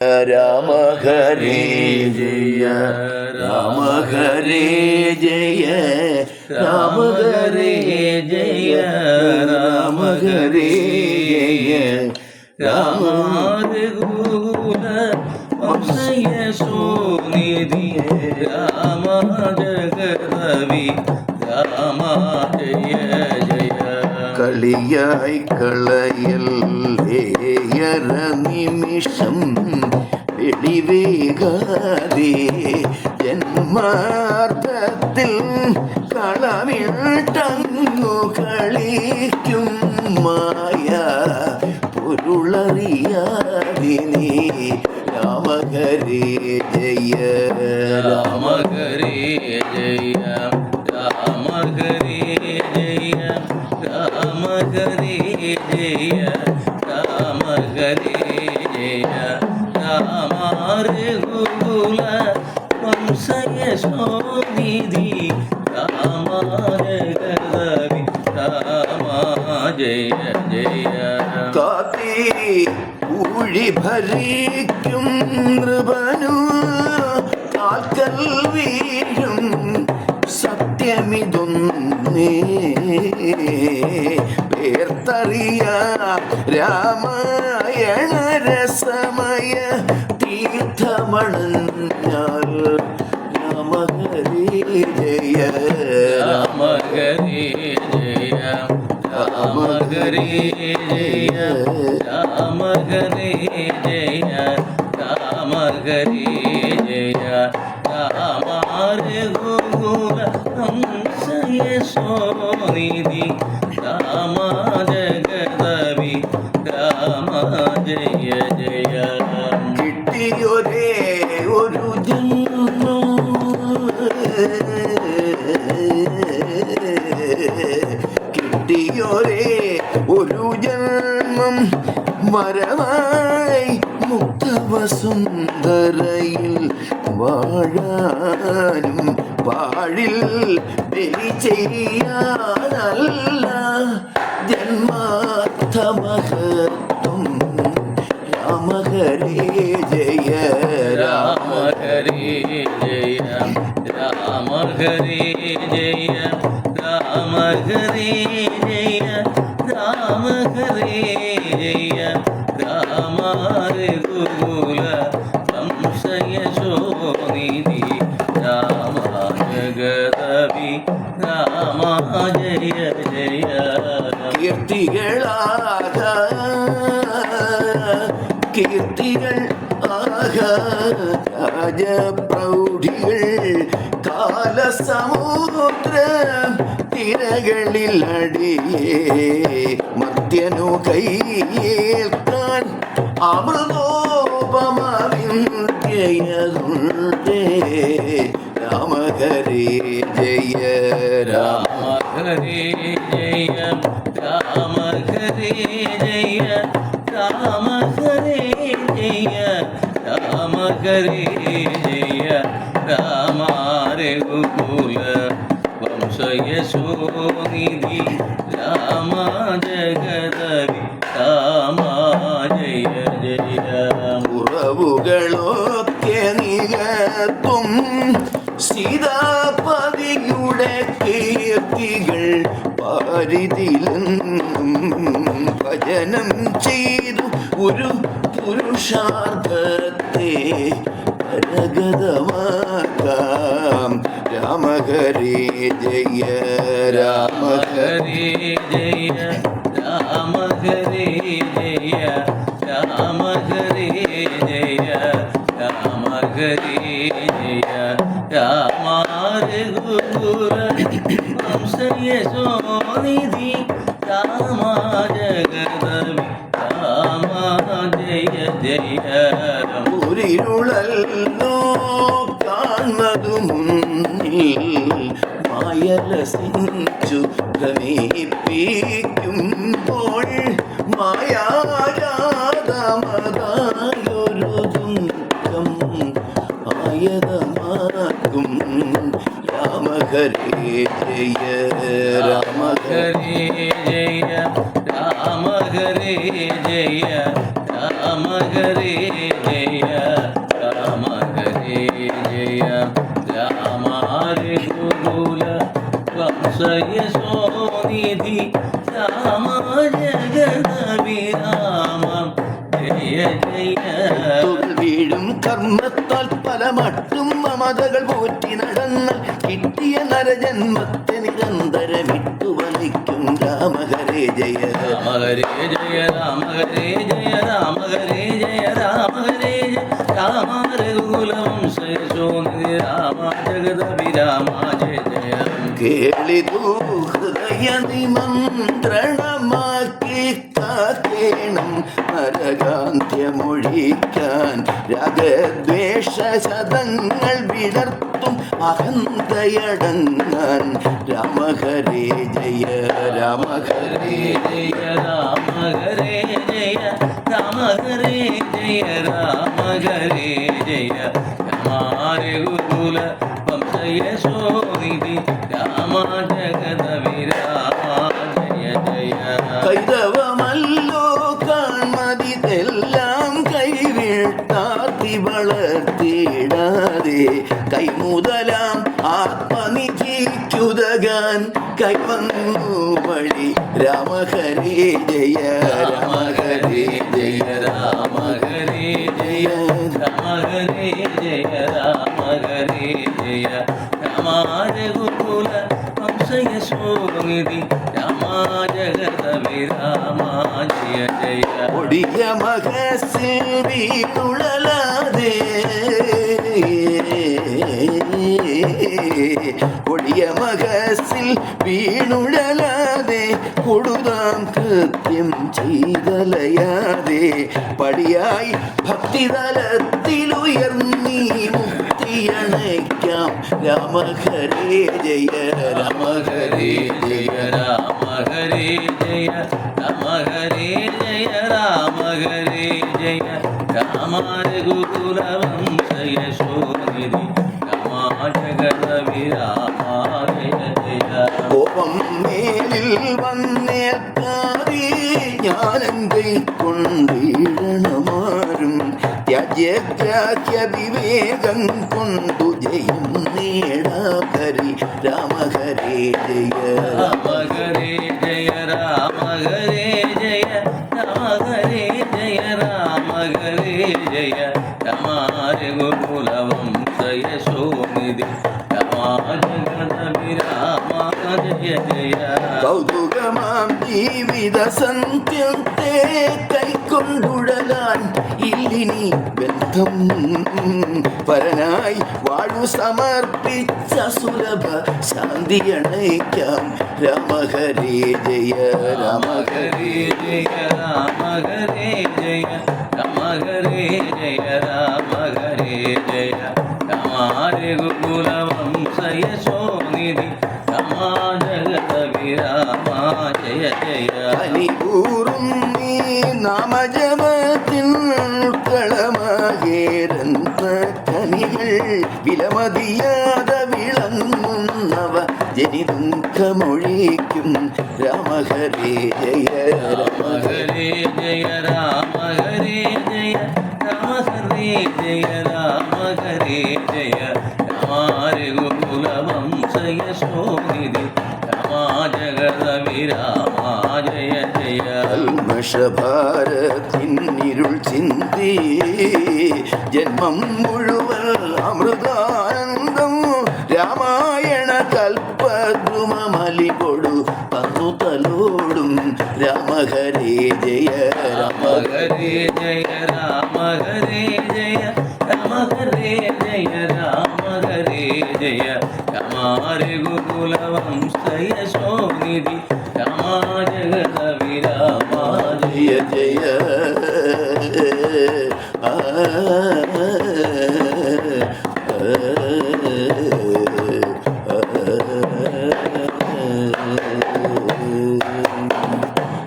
രാമ ഹരേ ജയ രാമ ഹരേ ജയ രാമ ഹരേ ജയ രാമ ഹരേ ജയ രാമ രഘുകുല വംശയശോനിധി രാമ ജഗദവി രാമ ജയ ജയ കളിയായി കളയല്ലേയര നിമിഷം വെളിവേകാതെ ജന്മാർത്ഥത്തിൽ കളമിട്ടങ്ങു കളിക്കും മായ പൊരുളറിയാതെ നീ രാമ ഹരേ ജയ രാമ ഹരേ ജയ രാമ ഹരേ ജയ രാമ ഹരേ ജയ രാമ ഹരേ ജയ രാമ രഘുകുല വംശയശോനിധി രാമ ജഗദവി രാമ ജയ ജയ കാത്തേ ഊഴി ഭരിക്കും നൃപനു കാൽക്കൽ വീഴും സത്യമിതൊന്നേ പേർത്തറിയ രാമായണ രസമയ തീർത്ഥമണഞ്ഞാൽ രാമ ഹരേ ജയ രാമ ഹരേ ജയ രാമ ഹരേ ജയ രാമ ഹരേ ജയ രാമ ഹരേ ജയ രാമ രഘുകുല വംശയശോനിധി രാമ ജഗദവി രാമ ജയ ജയ കിട്ടിയൊരേ ഒരു ജന്മം കിട്ടിയൊരേ ഒരു ജന്മം മരമായി മുക്തവസുന്ധരയിൽ വാഴാനും പാഴിൽ ബലി ചെയ്യാനല്ല ജന്മാർത്ഥമഹത്വം രാമ ഹരേ ജയ രാമ ഹരേ ജയ രാമ ഹരേ ജയ രാമ ഹരേ ജയ രാമ ഹരേ ജയ രാമ രഘുകുല വംശയശോനിധി രാമ ജഗദവി രാമ ജയ ജയ കീർത്തികളാക കീർത്തികൾ ആക രാജപ്രൗഢികൾ കാലസമുദ്ര തിരകളിൽ അടിയേ മർത്യനു കൈയേൽക്കാൻ അമൃതോപമവിന്യയുണ്ടേ രാമ ഹരേ ജയ രാമ ഹരേ ജയ രാമ ഹരേ ജയ രാമ ഹരേ ജയ രാമ ഹരേ ജയ രാമ രഘുകുല വംശയശോനിധി രാമ ജഗദവി രാമ ജയ ജയ കുറവുകളൊക്കെ നികത്തും സീതാപതിയുടെ കീർത്തികൾ പാരിതിലെന്നും ഭജനം ചെയ്തു ഒരു പുരുഷാർത്ഥത്തെ കരഗതമാക്കാം രാമ ഹരേ ജയ രാമ ഹരേ ജയ രാമ ഹരേ ജയ രാമ ഹരേ ജയ രാമ ഹരേ ജയ രാമ രഘുകുല വംശയശോനിധി രാമ ജഗദവി രാമ ജയ ജയ ഒരിരുളല്ലോ കാണുന്നതു മുന്നിൽ മായലസിച്ചു ഭ്രമിപ്പിക്കുമ്പോൾ മായാജാതമതായൊരു ദുഃഖം ആയതമാക്കും രാമ ഹരേ ജയ രാമ ഹരേ ജയ രാമ ഹരേ ജയ രാമ ഹരേ ജയ വംശയശോനിധി രാമ ജഗദഭിരാമ ജയ ജയ. വീഴും കർമ്മത്താൽ പല മട്ടും മമതകൾ പോറ്റി നടന്നാൽ കിട്ടിയ നരജന്മത്തെ നിരന്തരം വിട്ടുവലിക്കും രാമ ഹരേ ജയ. രാമ ഹരേ ജയ രാമ ഹരേ ജയ രാമ ഹരേ ജയ രാമ ഹരേ ജയ രാമ രഘുകുല വംശയശോനിധി രാമ ജഗദഭിരാമ ജയ ജയ. കേളിതു ഹൃദയ നിമന്ത്രണമാക്കി കാക്കേണം നരകാന്ത്യമൊഴിക്കാൻ രാഗദ്വേഷ ശതങ്ങൾ വിടർത്തും അഹന്തയടങ്ങാൻ രാമ ഹരേ ജയ രാമ ഹരേ ജയ രാമ ഹരേ ജയ രാമ ഹരേ ജയ രാമ ഹരേ ജയ രാമാരഘുകുല വംശയശോനിധി രാമ ജഗദഭിരാമ ജയ ജയ. കൈതവമല്ലോ കാൺമതിതെല്ലാം കൈവിട്ടാത്തി വളർത്തിടാതെ കൈമുതലാം ആത്മനിധിക്കുതകാൻ കൈവന്നു വഴി രാമ ഹരേ ജയ രാമ ഹരേ ജയ രാമ ഹരേ ജയ രാമ ഹരേ ജയ രാമ ഹരേ ജയ രാമാരഘുകുല വംശയശോനിധി രാമ ജഗദഭിരാമ ജയ ജയ. ഒടിയ മകസിൽ വീണുഴലാതെ ഒടിയ മകസിൽ വീണുഴലാതെ കൊടുതാം കൃത്യം ചെയ്തലയാതെ പടിയായി ഭക്തിതലത്തിലുയർന്നീ മുക്തിയണയ്ക്കാം രാമ ഹരേ ജയ രാമ ഹരേ ജയ രാമ ഹരേ ജയ രാമ ഹരേ ജയ രാമ ഹരേ ജയ രാമാരഘുകുല വംശയശോനിധി രാമ ജഗദഭിരാമ ജയ ജയ. കോപം മേലിൽ വന്നേക്കാതെ ജ്ഞാനം കൈക്കൊണ്ടിടണമാരും ത്യാജ്യഗ്രാഹ്യ വിവേകം കൊണ്ടു ജയം നേടാകരി രാമ ഹരേ ജയ രാമ ഹരേ ജയ രാമ ഹരേ ജയ രാമ ഹരേ ജയ രാമ ഹരേ ജയ രാമാരഘുകുല വംശയശോനിധി രാമ ജഗദഭിരാമ ജയ ജയ. കൗതുകമാം ജീവിത സന്ത്യത്തെ കൈക്കൊണ്ടുഴലാൻ ഇല്ലിനി ബന്ധം പരനായി വാഴു സമർപ്പിച്ച സുലഭ ശാന്തി അണയ്ക്കാം രാമ ഹരേ ജയ രാമ ഹരേ ജയ രാമ ഹരേ ജയ രാമ ഹരേ ജയ രാമ ഹരേ ജയ രാമാരഘുകുല വംശയശോനിധി രാമ ജഗദഭിരാമ ജയ ജയ. അലികൂറും നീ നാമജപത്തിൻ കളമാകേരന്ന കനികൾ വിലമതിയാതെ വിളങ്ങുന്നവ ജനിദുഃഖമൊഴിക്കും രാമ ഹരേ ജയ രാമ ഹരേ ജയ രാമ ഹരേ ജയ രാമ ഹരേ ജയ രാമ ഹരേ ജയ രാമാരഘുകുല വംശയശോനിധി രാമ ജഗദഭിരാമ ജയ ജയ. കൽമഷഭാരത്തിന്നിരുൾ ചിന്തി ജന്മം മുഴുവൻ അമൃതാനന്ദം രാമായണ കൽപ്പദ്രുമലി കൊടു തന്നു തലോടും രാമ ഹരേ ജയ രാമ ഹരേ ജയ രാമ ഹരേ ജയ രാമ ഹരേ ജയ രാമ ഹരേ ജയ രാമാരഘുകുല വംശയശോനിധി രാമ ജഗദഭിരാമ ജയ ജയ ആ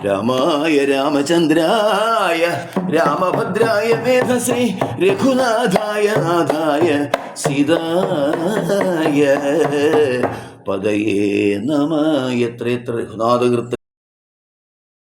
രാമായ രാമചന്ദ്രായ രാമഭദ്രായ വേധസേ രഘുനാഥായ നാഥായ സീതായ പദയേ നമ. എത്ര എത്ര രഘുനാഥകൃത്ത്